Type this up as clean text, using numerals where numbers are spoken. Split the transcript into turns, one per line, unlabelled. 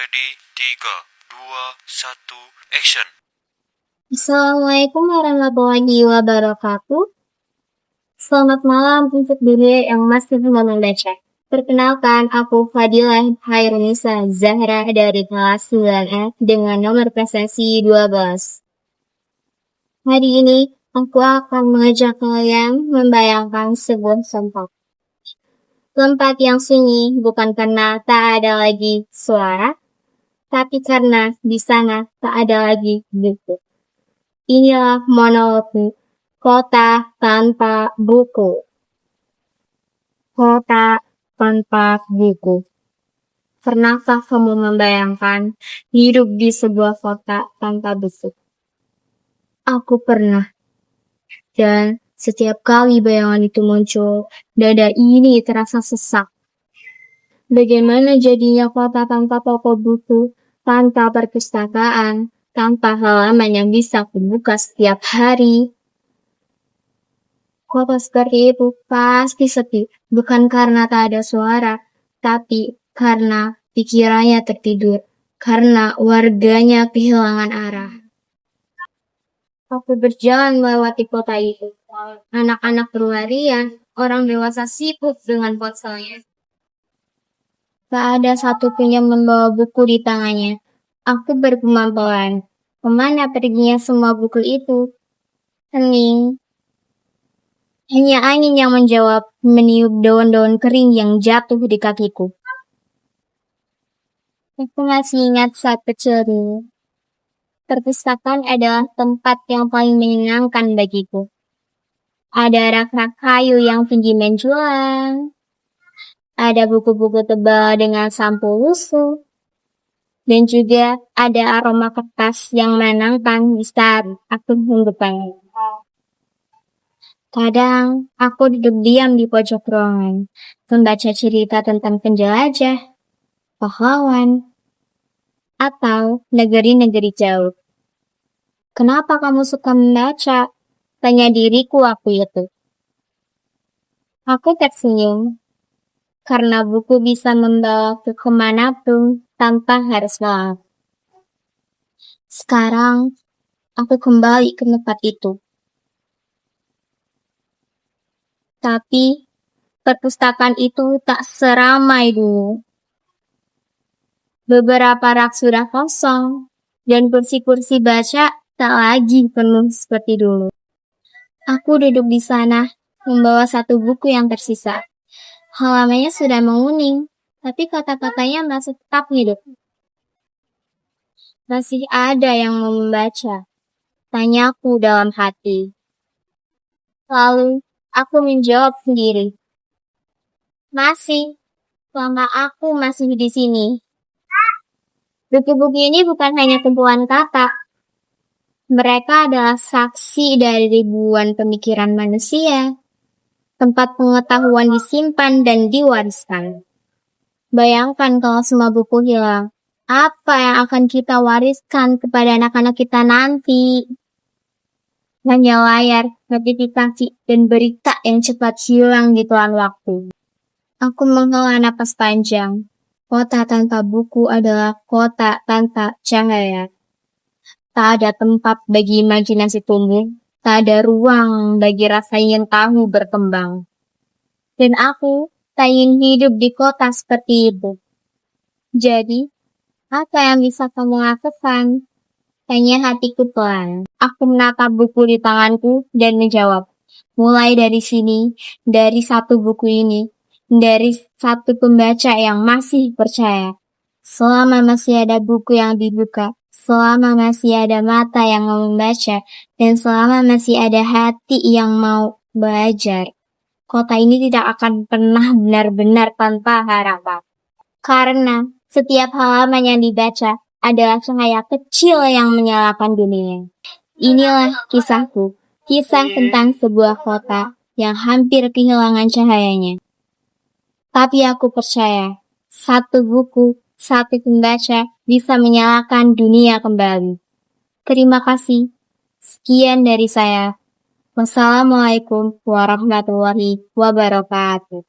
Ready, 3, 2, 1, action.
Assalamualaikum warahmatullahi wabarakatuh. Selamat malam untuk diri yang masih membaca. Perkenalkan, aku Fadilah Hairunisa Zahra dari kelas 9F dengan nomor prestasi 12. Hari ini, aku akan mengajak kalian membayangkan sebuah tempat. Tempat yang sunyi bukan karena tak ada lagi suara, tapi karena di sana tak ada lagi buku. Inilah monolog kota tanpa buku. Kota tanpa buku. Pernahkah kamu membayangkan hidup di sebuah kota tanpa buku? Aku pernah. Dan setiap kali bayangan itu muncul, dada ini terasa sesak. Bagaimana jadinya kota tanpa toko buku, tanpa perpustakaan, tanpa halaman yang bisa kubuka setiap hari? Kota seperti itu pasti sepi, bukan karena tak ada suara, tapi karena pikirannya tertidur, karena warganya kehilangan arah. Aku berjalan melewati kota itu. Anak-anak berlarian, orang dewasa sibuk dengan ponselnya. Tak ada satupun yang membawa buku di tangannya. Aku bergumam pelan. Kemana perginya semua buku itu? Hening. Hanya angin yang menjawab, meniup daun-daun kering yang jatuh di kakiku. Aku masih ingat saat kecil dulu. Perpustakaan adalah tempat yang paling menyenangkan bagiku. Ada rak-rak kayu yang tinggi menjulang. Ada buku-buku tebal dengan sampul lusuh. Dan juga ada aroma kertas yang menenangkan di saat aku membukanya. Kadang aku duduk diam di pojok ruangan, membaca cerita tentang penjelajah, pahlawan, atau negeri-negeri jauh. Kenapa kamu suka membaca? Tanya diriku waktu itu. Aku tersenyum, karena buku bisa membawa ke kemanapun tanpa harus maaf. Sekarang, aku kembali ke tempat itu. Tapi, perpustakaan itu tak seramai dulu. Beberapa rak sudah kosong, dan kursi-kursi baca tak lagi penuh seperti dulu. Aku duduk di sana, membawa satu buku yang tersisa. Halamannya sudah menguning, tapi kata-katanya masih tetap hidup. Masih ada yang mau membaca, tanyaku dalam hati. Lalu, aku menjawab sendiri. Masih, selama aku masih di sini. Buku-buku ini bukan hanya kumpulan kata. Mereka adalah saksi dari ribuan pemikiran manusia. Tempat pengetahuan disimpan dan diwariskan. Bayangkan kalau semua buku hilang. Apa yang akan kita wariskan kepada anak-anak kita nanti? Hanya layar, notifikasi, dan berita yang cepat hilang di telan waktu. Aku menghela napas panjang. Kota tanpa buku adalah kota tanpa cahaya. Tak ada tempat bagi imajinasi tumbuh. Tak ada ruang bagi rasa ingin tahu berkembang. Dan aku tak ingin hidup di kota seperti itu. Jadi, apa yang bisa kamu lakukan? Tanya hatiku pelan. Aku menatap buku di tanganku dan menjawab. Mulai dari sini, dari satu buku ini, dari satu pembaca yang masih percaya. Selama masih ada buku yang dibuka, selama masih ada mata yang mau membaca, dan selama masih ada hati yang mau belajar, kota ini tidak akan pernah benar-benar tanpa harapan. Karena setiap halaman yang dibaca adalah cahaya kecil yang menyalakan dunia. Inilah kisahku, kisah tentang sebuah kota yang hampir kehilangan cahayanya. Tapi aku percaya, satu buku, satu pembaca bisa menyalakan dunia kembali. Terima kasih. Sekian dari saya. Wassalamualaikum warahmatullahi wabarakatuh.